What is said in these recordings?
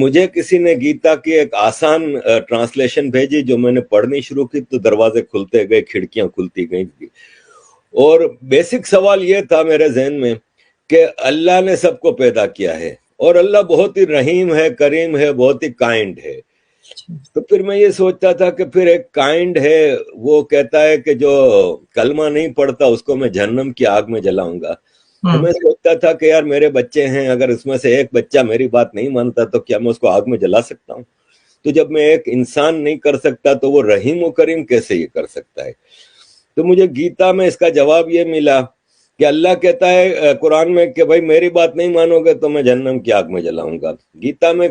مجھے کسی نے گیتا کی ایک آسان ٹرانسلیشن بھیجی، جو میں نے پڑھنی شروع کی تو دروازے کھلتے گئے، کھڑکیاں کھلتی گئیں، اور بیسک سوال یہ تھا میرے ذہن میں کہ اللہ نے سب کو پیدا کیا ہے، اور اللہ بہت ہی رحیم ہے، کریم ہے، بہت ہی کائنڈ ہے. تو پھر میں یہ سوچتا تھا کہ پھر ایک کائنڈ ہے، وہ کہتا ہے کہ جو کلمہ نہیں پڑھتا اس کو میں جہنم کی آگ میں جلاؤں گا. تو میں سوچتا تھا کہ یار میرے بچے ہیں، اگر اس میں سے ایک بچہ میری بات نہیں مانتا تو کیا میں اس کو آگ میں جلا سکتا ہوں؟ تو جب میں ایک انسان نہیں کر سکتا تو وہ رحیم و کریم کیسے یہ کر سکتا ہے؟ تو مجھے گیتا میں اس کا جواب یہ ملا کہ اللہ کہتا ہے قرآن میں کہ بھائی میری بات نہیں مانو گے تو میں جہنم کی آگ میں جلاؤں گا. گیتا میں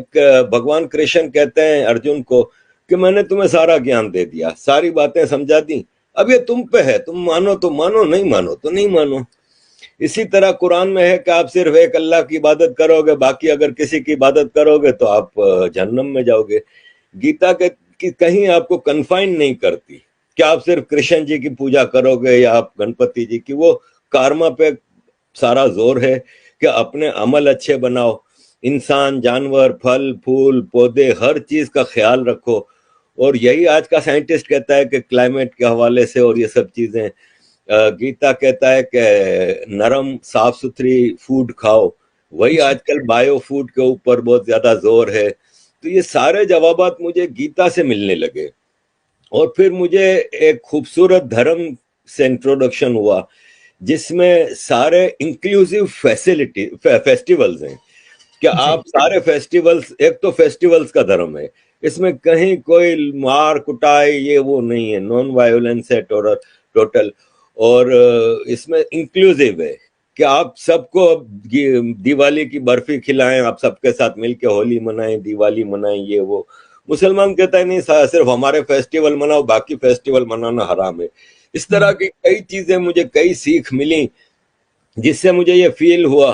بھگوان کرشن کہتے ہیں ارجن کو کہ میں نے تمہیں سارا گیان دے دیا، ساری باتیں سمجھا دی، اب یہ تم پہ ہے، تم مانو تو مانو، نہیں مانو تو نہیں مانو. اسی طرح قرآن میں ہے کہ آپ صرف ایک اللہ کی عبادت کرو گے، باقی اگر کسی کی عبادت کرو گے تو آپ جہنم میں جاؤ گے. گیتا کہ کہیں آپ کو کنفائن نہیں کرتی کہ آپ صرف کرشن جی کی پوجا کرو گے یا آپ گنپتی جی کی. وہ کارما پہ سارا زور ہے کہ اپنے عمل اچھے بناؤ، انسان، جانور، پھل پھول پودے، ہر چیز کا خیال رکھو. اور یہی آج کا سائنٹسٹ کہتا ہے کہ کلائمیٹ کے حوالے سے اور یہ سب چیزیں. گیتا کہتا ہے کہ نرم صاف ستھری فوڈ کھاؤ، وہی آج کل بایو فوڈ کے اوپر بہت زیادہ زور ہے. تو یہ سارے جوابات مجھے گیتا سے ملنے لگے، اور پھر مجھے ایک خوبصورت دھرم سے انٹروڈکشن ہوا جس میں سارے انکلوسیو فیسٹیولز ہیں کہ آپ سارے فیسٹیولز، ایک تو فیسٹیولز کا دھرم ہے، اس میں کہیں کوئی مار کٹائی یہ وہ نہیں ہے، نان وائلنس ہے ٹوٹل. اور اس میں انکلوسیو ہے کہ آپ سب کو دیوالی کی برفی کھلائیں، آپ سب کے ساتھ مل کے ہولی منائیں، دیوالی منائیں، یہ وہ. مسلمان کہتا ہے نہیں، صرف ہمارے فیسٹیول مناؤ، باقی فیسٹیول منانا حرام ہے. اس طرح کی کئی چیزیں مجھے کئی سیکھ ملی، جس سے مجھے یہ فیل ہوا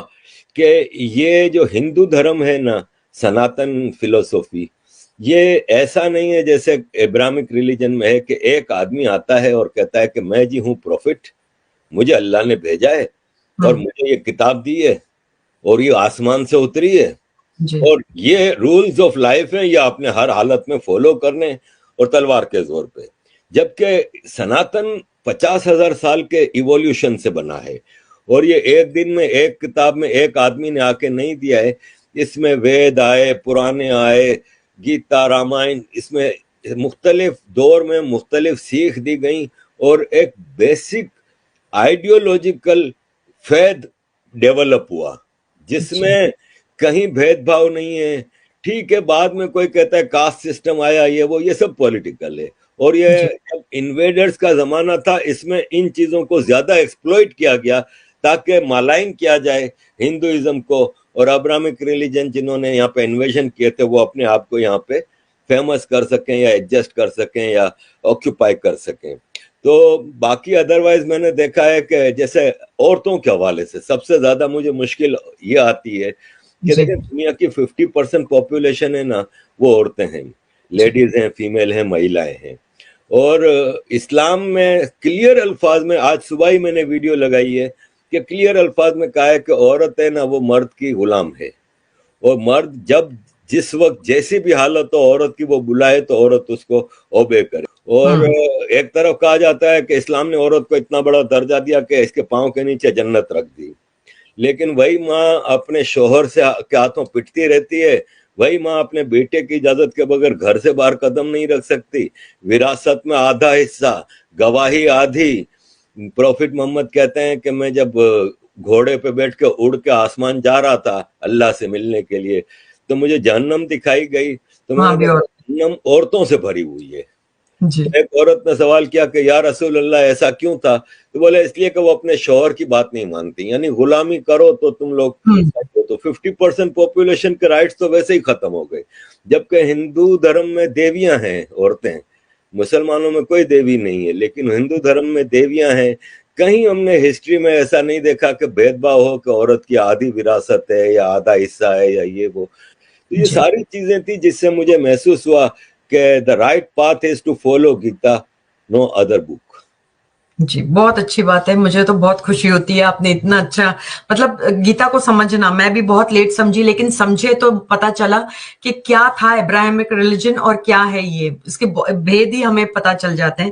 کہ یہ جو ہندو دھرم ہے نا، سناتن فلسفی، یہ ایسا نہیں ہے جیسے ابراہمک ریلیجن میں ہے کہ ایک آدمی آتا ہے اور کہتا ہے کہ میں جی ہوں پروفٹ، مجھے اللہ نے بھیجا ہے اور مجھے یہ کتاب دی ہے اور یہ آسمان سے اتری ہے اور یہ رولز آف لائف ہیں، یہ آپ نے ہر حالت میں فالو کرنے اور تلوار کے زور پہ. جبکہ سناتن 50,000 سال کے ایولیوشن سے بنا ہے، اور یہ ایک دن میں ایک کتاب میں ایک آدمی نے آ کے نہیں دیا ہے. اس میں وید آئے، پرانے آئے، گیتا، رامائن، اس میں مختلف دور میں مختلف سیکھ دی گئیں، اور ایک بیسک آئیڈیولوجیکل فیض ڈیولپ ہوا جس میں کہیں بھید بھاؤ نہیں ہے. ٹھیک ہے، بعد میں کوئی کہتا ہے کاسٹ سسٹم آیا، یہ سب پولیٹیکل ہے. اور یہ جب انویڈرز کا زمانہ تھا، اس میں ان چیزوں کو زیادہ ایکسپلوئٹ کیا گیا تاکہ مالائن کیا جائے ہندوازم کو، اور ابراہمک ریلیجن جنہوں نے یہاں پہ انویژن کیے تھے وہ اپنے آپ کو یہاں پہ فیمس کر سکیں یا ایڈجسٹ کر سکیں یا آکیوپائی کر سکیں. تو باقی ادروائز میں نے دیکھا ہے کہ جیسے عورتوں کے حوالے سے سب سے زیادہ مجھے مشکل یہ آتی ہے کہ دیکھیں دنیا کی 50% پاپولیشن ہے نا، وہ عورتیں ہیں، لیڈیز ہیں، فیمیل ہیں، مہیلائیں ہیں. اور اسلام میں کلیئر الفاظ میں، آج صبح ہی میں نے ویڈیو لگائی ہے کہ کلیئر الفاظ میں کہا ہے کہ عورت ہے نا وہ مرد کی غلام ہے، اور مرد جب جس وقت جیسی بھی حالت ہو عورت کی وہ بلائے تو عورت اس کو اوبے کرے. اور ایک طرف کہا جاتا ہے کہ اسلام نے عورت کو اتنا بڑا درجہ دیا کہ اس کے پاؤں کے نیچے جنت رکھ دی، لیکن وہی ماں اپنے شوہر سے کے ہاتھوں پٹتی رہتی ہے، وہی ماں اپنے بیٹے کی اجازت کے بغیر گھر سے باہر قدم نہیں رکھ سکتی. وراثت میں آدھا حصہ، گواہی آدھی. پروفٹ محمد کہتے ہیں کہ میں جب گھوڑے پہ بیٹھ کے اڑ کے آسمان جا رہا تھا اللہ سے ملنے کے لیے تو مجھے جہنم دکھائی گئی، تو میں نے کہا جہنم عورتوں سے بھری ہوئی ہے. ایک عورت نے سوال کیا کہ یا رسول اللہ ایسا کیوں تھا؟ تو بولے اس لیے کہ وہ اپنے شوہر کی بات نہیں مانتی، یعنی غلامی کرو تو تم لوگ تو 50% پاپولیشن کے رائٹس تو ویسے ہی ختم ہو گئے. جبکہ ہندو دھرم میں دیویاں ہیں عورتیں، مسلمانوں میں کوئی دیوی نہیں ہے، لیکن ہندو دھرم میں دیویاں ہیں. کہیں ہم نے ہسٹری میں ایسا نہیں دیکھا کہ بھید بھاؤ ہو کہ عورت کی آدھی وراثت ہے یا آدھا حصہ ہے یا یہ وہ. تو یہ ساری چیزیں تھی جس سے مجھے محسوس ہوا کہ the right path is to follow Gita, no other book. جی بہت اچھی بات ہے، مجھے تو بہت خوشی ہوتی ہے آپ نے اتنا اچھا مطلب گیتا کو سمجھنا، میں بھی بہت لیٹ سمجھی لیکن سمجھے تو پتا چلا کہ کیا تھا ابراہمک ریلیجن اور کیا ہے یہ، اس کے بھید ہی ہمیں پتا چل جاتے ہیں.